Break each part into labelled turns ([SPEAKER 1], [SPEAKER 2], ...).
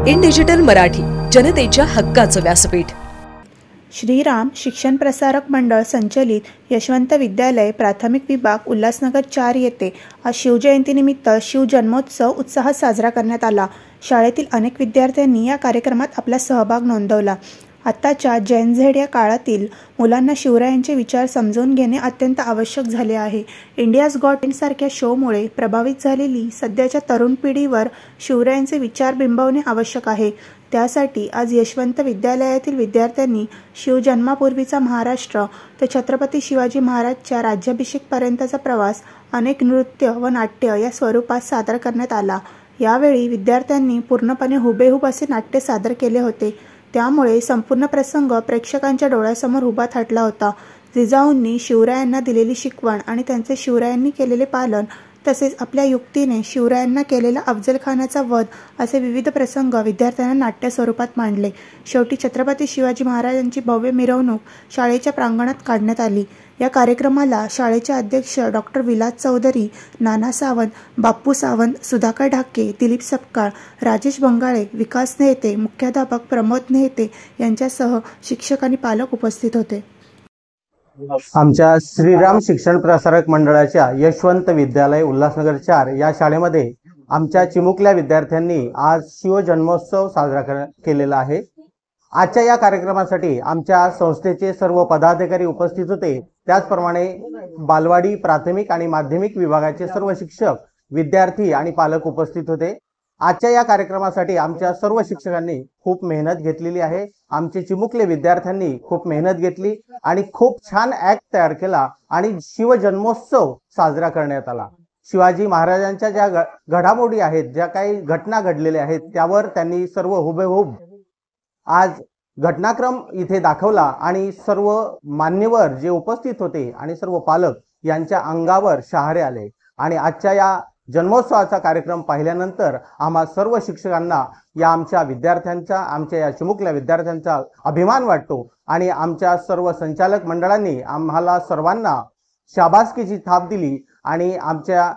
[SPEAKER 1] In digital Marathi, जनतेच्या हक्काचं व्यासपीठ.
[SPEAKER 2] श्रीराम शिक्षण प्रसारक मंडळ संचलित यशवंत विद्यालय प्राथमिक विभाग उल्हासनगर 4 येथे आज शिवजयंतीनिमित्त शिवजन्मोत्सव उत्साहात साजरा करण्यात आला. शाळेतील अनेक विद्यार्थ्यांनी या कार्यक्रमात आपला सहभाग नोंदवला. आत्ताच्या जेन झेड या काळातील मुलांना शिवरायांचे विचार समजून घेणे अत्यंत आवश्यक झाले आहे. इंडियाज गॉट टॅलेंट सारख्या शोमुळे प्रभावित झालेली सध्याच्या तरुण पिढीवर शिवरायांचे विचार बिंबवणे आवश्यक आहे. त्यासाठी आज यशवंत विद्यालयातील विद्यार्थ्यांनी शिवजन्मापूर्वीचा महाराष्ट्र ते छत्रपती शिवाजी महाराजच्या राज्याभिषेकपर्यंतचा प्रवास अनेक नृत्य व नाट्य या स्वरूपात सादर करण्यात आला. यावेळी विद्यार्थ्यांनी पूर्णपणे हुबेहूब असे नाट्य सादर केले होते. त्यामुळे संपूर्ण प्रसंग प्रेक्षकांच्या डोळ्यासमोर उभा थाटला होता. जिजाऊंनी शिवरायांना दिलेली शिकवण आणि त्यांचे शिवरायांनी केलेले पालन, तसेच आपल्या युक्तीने शिवरायांना केलेला अफजलखानाचा वध असे विविध प्रसंग विद्यार्थ्यांना नाट्य स्वरूपात मांडले. शेवटी छत्रपती शिवाजी महाराजांची भव्य मिरवणूक शाळेच्या प्रांगणात काढण्यात आली. या कार्यक्रमाला शाळेचे अध्यक्ष डॉक्टर विलास चौधरी, नाना सावंत, बाप्पू सावंत, सुधाकर ढाके, दिलीप सपकाळ, राजेश बंगाळे, विकास नेते, मुख्याध्यापक प्रमोद नेते यांच्यासह शिक्षक आणि पालक उपस्थित होते.
[SPEAKER 3] आमच्या श्रीराम शिक्षण प्रसारक मंडळाच्या यशवंत विद्यालय उल्हासनगर 4 या शाळेमध्ये आमच्या चिमुकल्या विद्यार्थ्यांनी आज शिवजन्मोत्सव साजरा केलेला आहे. आजच्या या कार्यक्रमासाठी आमच्या संस्थेचे सर्व पदाधिकारी उपस्थित होते. त्याचप्रमाणे बालवाडी, प्राथमिक आणि माध्यमिक विभागाचे सर्व शिक्षक, विद्यार्थी आणि पालक उपस्थित होते. आजच्या या कार्यक्रमासाठी आमच्या सर्व शिक्षकांनी खूप मेहनत घेतलेली आहे. आमचे चिमुकले विद्यार्थ्यांनी खूप मेहनत घेतली आणि खूप छान ॲक्ट तयार केला आणि शिवजन्मोत्सव साजरा करण्यात आला. शिवाजी महाराजांच्या ज्या घडामोडी आहेत, ज्या काही घटना घडलेल्या आहेत, त्यावर त्यांनी सर्व हुबेहूब आज घटनाक्रम इथे दाखवला आणि सर्व मान्यवर जे उपस्थित होते आणि सर्व पालक यांच्या अंगावर शहारे आले. आणि आजच्या या जन्मोत्सवाचा कार्यक्रम पाहिल्यानंतर आम्हा सर्व शिक्षकांना या आमच्या विद्यार्थ्यांचा, आमच्या या चिमुकल्या विद्यार्थ्यांचा अभिमान वाटतो. आणि आमच्या सर्व संचालक मंडळांनी आम्हाला सर्वांना शाबासकीची थाप दिली आणि आमच्या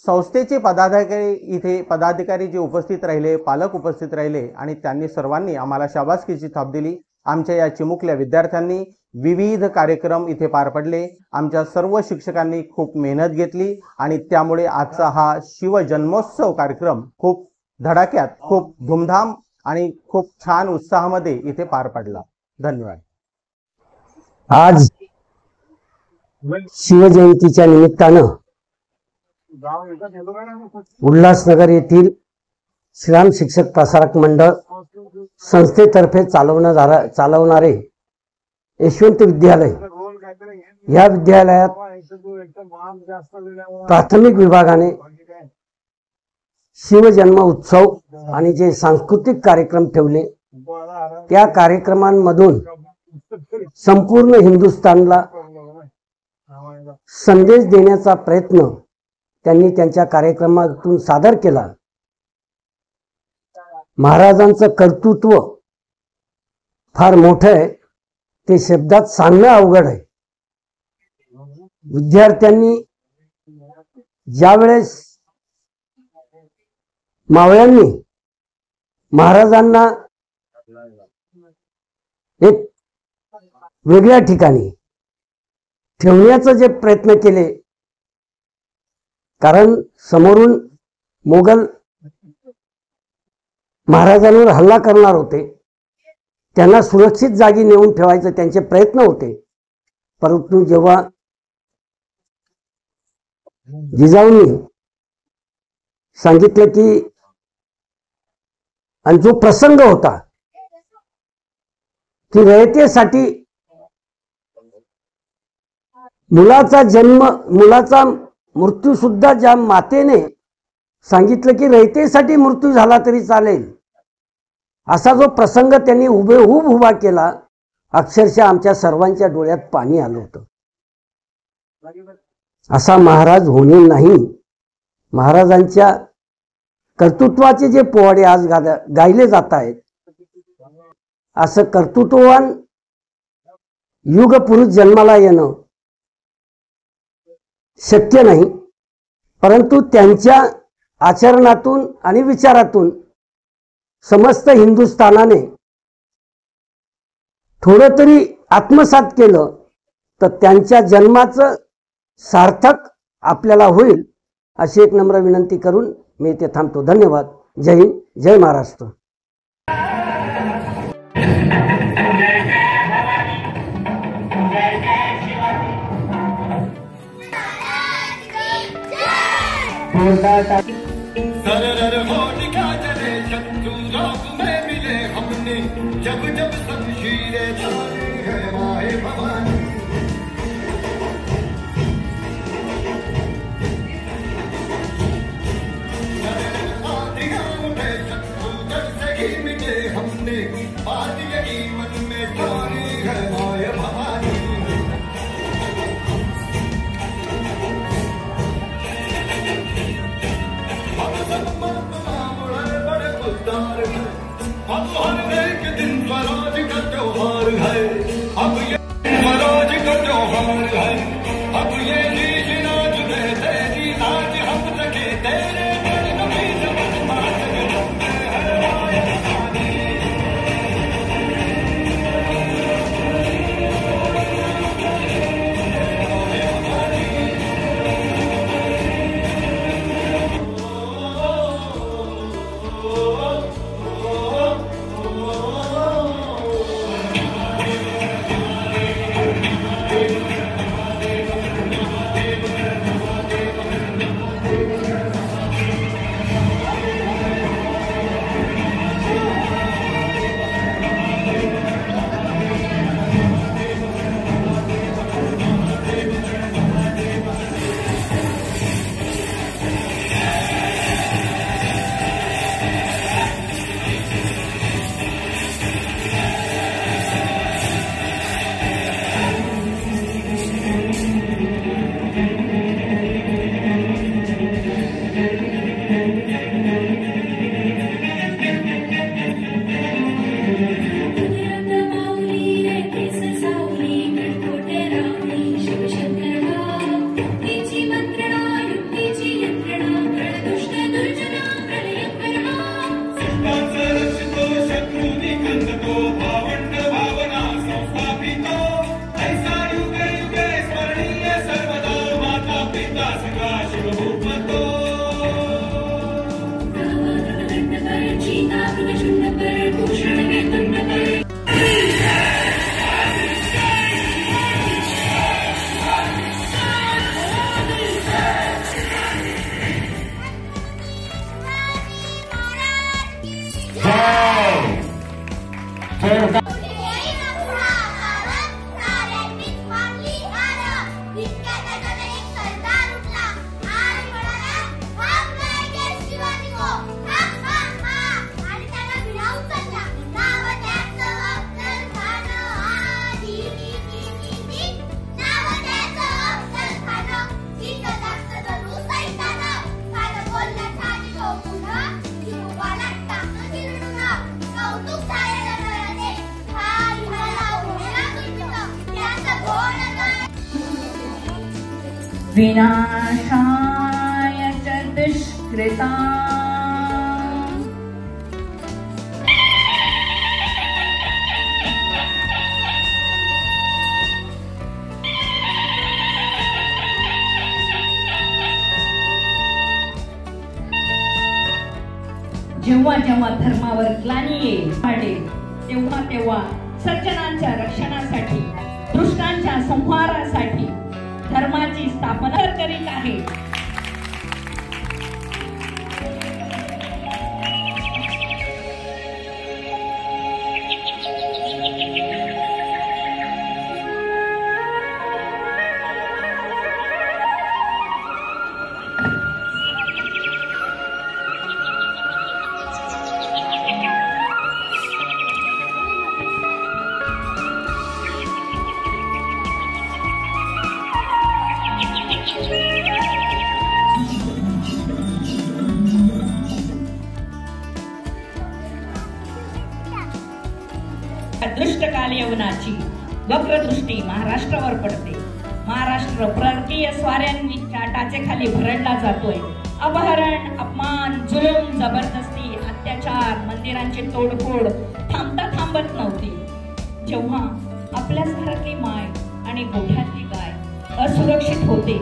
[SPEAKER 3] संस्थेचे पदाधिकारी जे उपस्थित राहिले, पालक उपस्थित राहिले आणि त्यांनी सर्वांनी आम्हाला शाबासकीची थाप दिली. आमच्या या चिमुकल्या विद्यार्थ्यांनी विविध कार्यक्रम इथे पार पडले. आमच्या सर्व शिक्षकांनी खूप मेहनत घेतली आणि त्यामुळे आजचा हा शिवजन्मोत्सव कार्यक्रम खूप धडाक्यात, खूप धूमधाम आणि खूप छान उत्साहामध्ये इथे पार पडला. धन्यवाद.
[SPEAKER 4] आज शिवजयंतीच्या निमित्तानं उल्हासनगर येथील श्रीराम शिक्षक प्रसारक मंडळ संस्थेतर्फे चालवणारे यशवंत विद्यालय या विद्यालयात प्राथमिक विभागाने शिवजन्म उत्सव आणि जे सांस्कृतिक कार्यक्रम ठेवले, त्या कार्यक्रमांमधून संपूर्ण हिंदुस्थानला संदेश देण्याचा प्रयत्न त्यांनी त्यांच्या कार्यक्रमातून सादर केला. महाराजांचं कर्तृत्व फार मोठं आहे, ते शब्दात सांगणं अवघड आहे. विद्यार्थ्यांनी ज्यावेळेस मावळ्यांनी महाराजांना एक वेगळ्या ठिकाणी ठेवण्याचा जे प्रयत्न केले, कारण समोरून मोगल महाराजांवर हल्ला करणार होते, त्यांना सुरक्षित जागी नेऊन ठेवायचे त्यांचे प्रयत्न होते. परंतु जेव्हा जिजाऊंनी सांगितलं की, आणि जो प्रसंग होता की रयतेसाठी मुलाचा मृत्यू सुद्धा ज्या मातेने सांगितलं की रयतेसाठी मृत्यू झाला तरी चालेल, असा जो प्रसंग त्यांनी हुबेहूब उभा केला, अक्षरशः आमच्या सर्वांच्या डोळ्यात पाणी आलं होतं. असा महाराज होणे नाही. महाराजांच्या कर्तृत्वाचे जे पोवाडे आज गायले जात आहेत, असं कर्तृत्ववान युग पुरुष जन्माला येणं शक्य नाही. परंतु त्यांच्या आचरणातून आणि विचारातून समस्त हिंदुस्थानाने थोडं तरी आत्मसात केलं तर त्यांच्या जन्माचं सार्थक आपल्याला होईल अशी एक नम्र विनंती करून मी इथे थांबतो. धन्यवाद. जय हिंद, जय महाराष्ट्र.
[SPEAKER 5] जब जब शमशीरें चली है माए भवानी, आदियों में शत्रु जब से ही मिटे हमने, बात यही मन में जारी है माए भवानी. हम सब मर्द बड़े खुददार हैं, अब हर एक दिन स्वराज का त्योहार है, अब ये स्वराज का त्योहार है, अब ये नीच नाच दे तेरी नाच हम सके तेरे बड़ नबी समझ बात है माए भवानी.
[SPEAKER 6] विनाशाय च दुष्कृता जेव्हा जेव्हा धर्मावर ग्लानी येईल तेव्हा तेव्हा सज्जनांच्या रक्षणासाठी, दुष्टांच्या संहारासाठी धर्माची स्थापना करीत आहे. दृष्ट कालयवनाची वक्रदृष्टी महाराष्ट्रावर पडते. महाराष्ट्र परकीय स्वाऱ्यांच्या टाचेखाली भरडला जातोय अपहरण, अपमान, जुलूम, जबरदस्ती, अत्याचार, मंदिरांची तोडफोड थांबता थांबत नव्हती. जेव्हा आपल्याच घरातली माय आणि गोठ्यातली गाय असुरक्षित होते